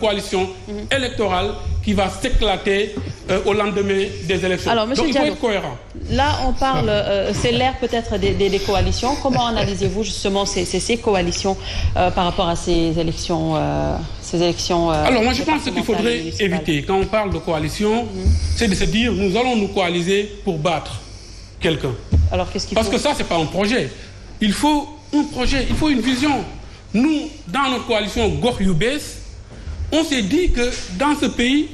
coalition électorale qui va s'éclater au lendemain des élections. Alors, monsieur Donc, il faut Diallo, être cohérent. Là, on parle, c'est l'ère peut-être des coalitions. Comment analysez-vous justement ces coalitions par rapport à ces élections Alors, moi, je pense qu'il faudrait éviter, quand on parle de coalition, c'est de se dire, nous allons nous coaliser pour battre quelqu'un. Alors, qu'est-ce qu'il faut? Parce que ça, c'est pas un projet. Il faut un projet, il faut une vision. Nous, dans notre coalition Gox Yu Bess, on s'est dit que dans ce pays,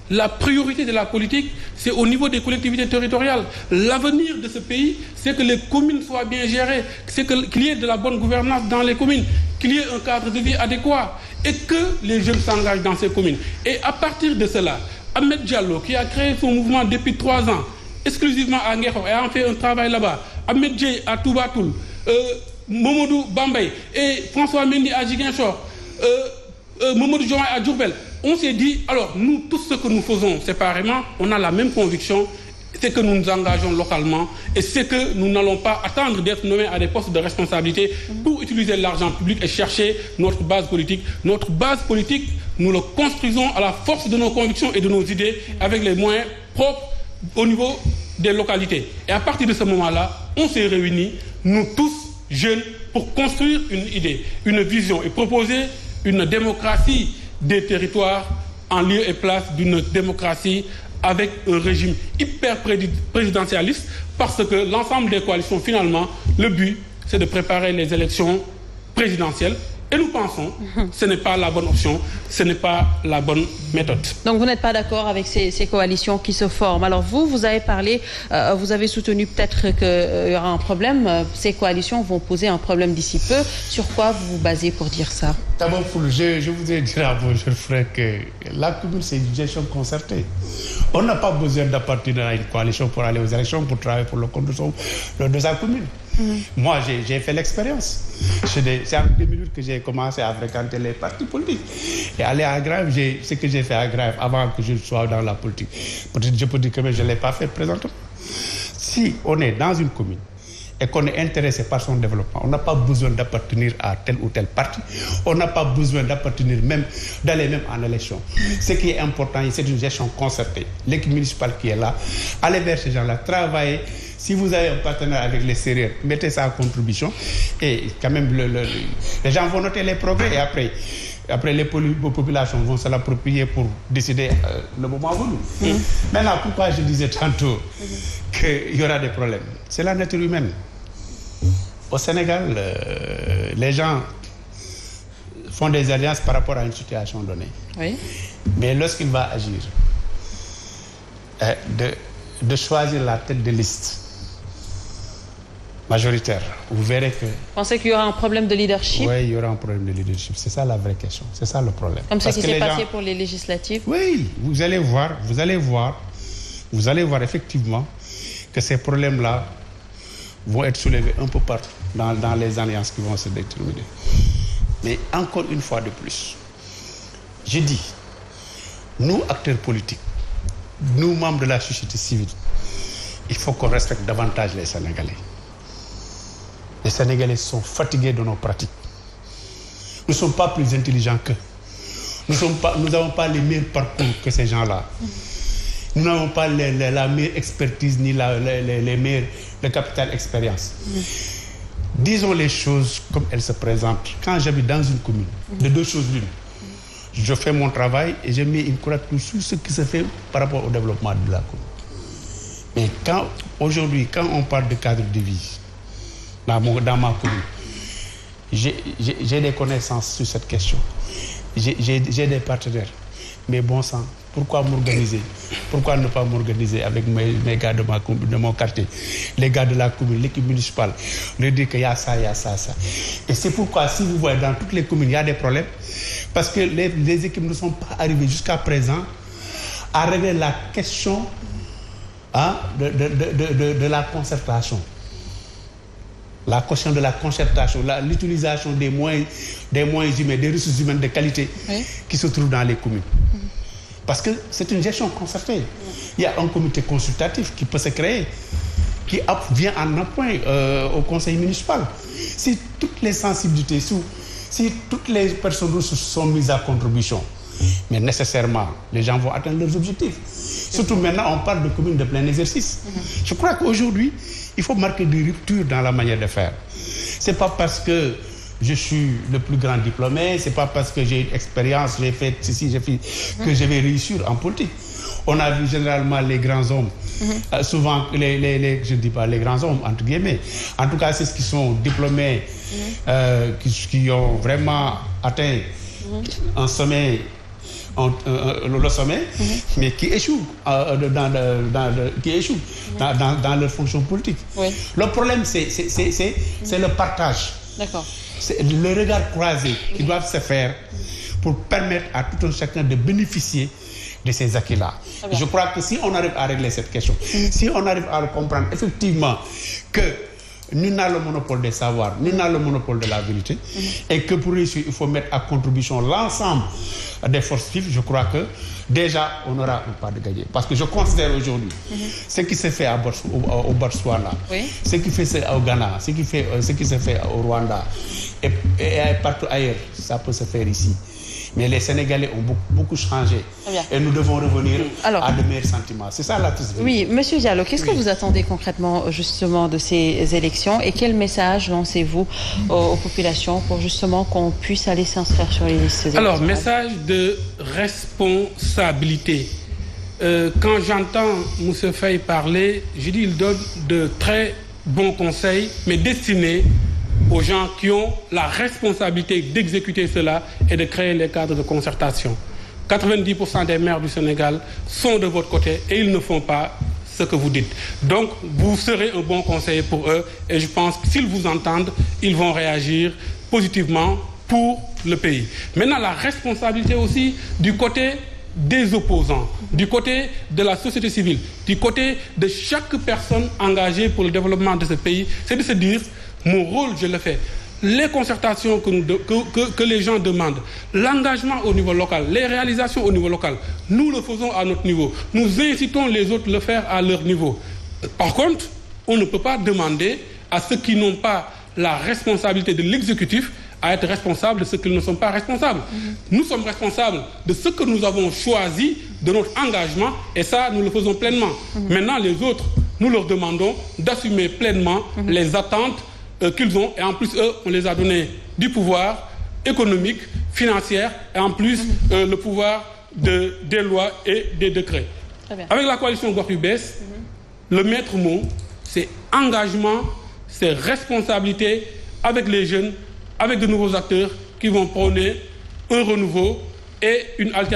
la priorité de la politique, c'est au niveau des collectivités territoriales. L'avenir de ce pays, c'est que les communes soient bien gérées, c'est qu'il y ait de la bonne gouvernance dans les communes, qu'il y ait un cadre de vie adéquat et que les jeunes s'engagent dans ces communes. Et à partir de cela, Ahmed Diallo, qui a créé son mouvement depuis 3 ans, exclusivement à Ngexo, et a fait un travail là-bas, Ahmed Dieye à Toubatoul, Mamadou Bambey et François Mendy à Ziguinchor, Mamadou Diomaye à Diourbel, on s'est dit, alors nous, tout ce que nous faisons séparément, on a la même conviction, c'est que nous nous engageons localement et c'est que nous n'allons pas attendre d'être nommés à des postes de responsabilité pour utiliser l'argent public et chercher notre base politique. Notre base politique, nous le construisons à la force de nos convictions et de nos idées avec les moyens propres au niveau des localités. Et à partir de ce moment-là, on s'est réunis, nous tous jeunes, pour construire une idée, une vision et proposer une démocratie des territoires en lieu et place d'une démocratie avec un régime hyper présidentialiste, parce que l'ensemble des coalitions, finalement, le but, c'est de préparer les élections présidentielles. Et nous pensons que ce n'est pas la bonne option, ce n'est pas la bonne méthode. Donc vous n'êtes pas d'accord avec ces coalitions qui se forment. Alors vous avez parlé, vous avez soutenu peut-être qu'il y aura un problème. Ces coalitions vont poser un problème d'ici peu. Sur quoi vous vous basez pour dire ça? D'abord, je voudrais dire à vos jeunes frères que la commune, c'est une gestion concertée. On n'a pas besoin d'appartenir à une coalition pour aller aux élections, pour travailler pour le compte de sa commune. Moi, j'ai fait l'expérience. C'est en 2008 que j'ai commencé à fréquenter les partis politiques. Et aller à Grave, ce que j'ai fait à Grave avant que je sois dans la politique. Peut-être je peux dire que je ne l'ai pas fait présentement. Si on est dans une commune et qu'on est intéressé par son développement, on n'a pas besoin d'appartenir à tel ou tel parti. On n'a pas besoin d'appartenir d'aller même en élection. Ce qui est important, c'est une gestion concertée. L'équipe municipale qui est là, aller vers ces gens-là, travailler. Si vous avez un partenaire avec les Sérères, mettez ça en contribution et quand même les gens vont noter les progrès et après les populations vont se l'approprier pour décider le moment venu. Maintenant, pourquoi je disais tantôt qu'il y aura des problèmes? C'est la nature humaine. Au Sénégal, les gens font des alliances par rapport à une situation donnée. Oui. Mais lorsqu'il va agir, de choisir la tête de liste majoritaire, vous verrez que... Vous pensez qu'il y aura un problème de leadership? Oui, il y aura un problème de leadership. C'est ça la vraie question. C'est ça le problème. Comme ce qui s'est passé pour les législatives? Oui, vous allez voir effectivement que ces problèmes-là vont être soulevés un peu partout dans les alliances qui vont se déterminer. Mais encore une fois de plus, je dis, nous, acteurs politiques, nous, membres de la société civile, il faut qu'on respecte davantage les Sénégalais. Les Sénégalais sont fatigués de nos pratiques. Nous ne sommes pas plus intelligents qu'eux. Nous n'avons pas les meilleurs parcours que ces gens-là. Nous n'avons pas la meilleure expertise ni le capital expérience. Disons les choses comme elles se présentent. Quand j'habite dans une commune, de 2 choses l'une. Je fais mon travail et je mets une croix sur ce qui se fait par rapport au développement de la commune. Mais aujourd'hui, quand on parle de cadre de vie dans ma commune, j'ai des connaissances sur cette question. J'ai des partenaires. Mais bon sang, pourquoi m'organiser? Pourquoi ne pas m'organiser avec mes gars de mon quartier, les gars de la commune, l'équipe municipale, leur dire qu'il y a ça, il y a ça, ça. Et c'est pourquoi, si vous voyez dans toutes les communes, il y a des problèmes, parce que les équipes ne sont pas arrivées jusqu'à présent à régler la question de la concertation. La question de la concertation, l'utilisation des moyens humains, des ressources humaines de qualité qui se trouvent dans les communes. Parce que c'est une gestion concertée. Il y a un comité consultatif qui peut se créer, qui vient en appoint au conseil municipal. Si toutes les sensibilités, si toutes les personnes ressources sont mises à contribution, mais nécessairement, les gens vont atteindre leurs objectifs. Surtout maintenant, on parle de communes de plein exercice. Je crois qu'aujourd'hui, il faut marquer des ruptures dans la manière de faire. C'est pas parce que je suis le plus grand diplômé, c'est pas parce que j'ai une expérience, j'ai fait ceci, j'ai fait que je vais réussir en politique. On a vu généralement les grands hommes, souvent je ne dis pas les grands hommes entre guillemets, en tout cas c'est ceux qui sont diplômés, qui ont vraiment atteint un sommet, le sommet, mais qui échouent dans leur fonction politique. Oui. Le problème c'est le partage. D'accord. C'est le regard croisé qui doivent se faire pour permettre à tout un chacun de bénéficier de ces acquis-là. Je crois que si on arrive à régler cette question, si on arrive à comprendre effectivement que nul n'a le monopole des savoirs, nul n'a le monopole de la vérité, et que pour réussir, il faut mettre à contribution l'ensemble des forces vives, je crois que déjà, on aura une part de gagner. Parce que je considère aujourd'hui ce qui se fait au Botswana, ce qui se fait au Ghana, ce qui se fait au Rwanda, et partout ailleurs, ça peut se faire ici. Mais les Sénégalais ont beaucoup changé. Et nous devons revenir à de meilleurs sentiments. C'est ça la triste. Oui, Monsieur Diallo, qu'est-ce que vous attendez concrètement justement de ces élections et quel message lancez-vous aux populations pour justement qu'on puisse aller s'inscrire sur les listes électorales? Alors, message de responsabilité. Quand j'entends M. Faye parler, je dis qu'il donne de très bons conseils, mais destinés aux gens qui ont la responsabilité d'exécuter cela et de créer les cadres de concertation. 90% des maires du Sénégal sont de votre côté et ils ne font pas ce que vous dites. Donc, vous serez un bon conseiller pour eux et je pense que s'ils vous entendent, ils vont réagir positivement pour le pays. Maintenant, la responsabilité aussi du côté des opposants, du côté de la société civile, du côté de chaque personne engagée pour le développement de ce pays, c'est de se dire mon rôle, je le fais. Les concertations que les gens demandent, l'engagement au niveau local, les réalisations au niveau local, nous le faisons à notre niveau. Nous incitons les autres à le faire à leur niveau. Par contre, on ne peut pas demander à ceux qui n'ont pas la responsabilité de l'exécutif à être responsables de ce qu'ils ne sont pas responsables. Nous sommes responsables de ce que nous avons choisi, de notre engagement, et ça, nous le faisons pleinement. Maintenant, les autres, nous leur demandons d'assumer pleinement les attentes qu'ils ont, et en plus, eux, on les a donné du pouvoir économique, financier, et en plus, le pouvoir des lois et des décrets. Avec la coalition Gox Yu Bess, le maître mot, c'est engagement, c'est responsabilité avec les jeunes, avec de nouveaux acteurs qui vont prôner un renouveau et une alternative.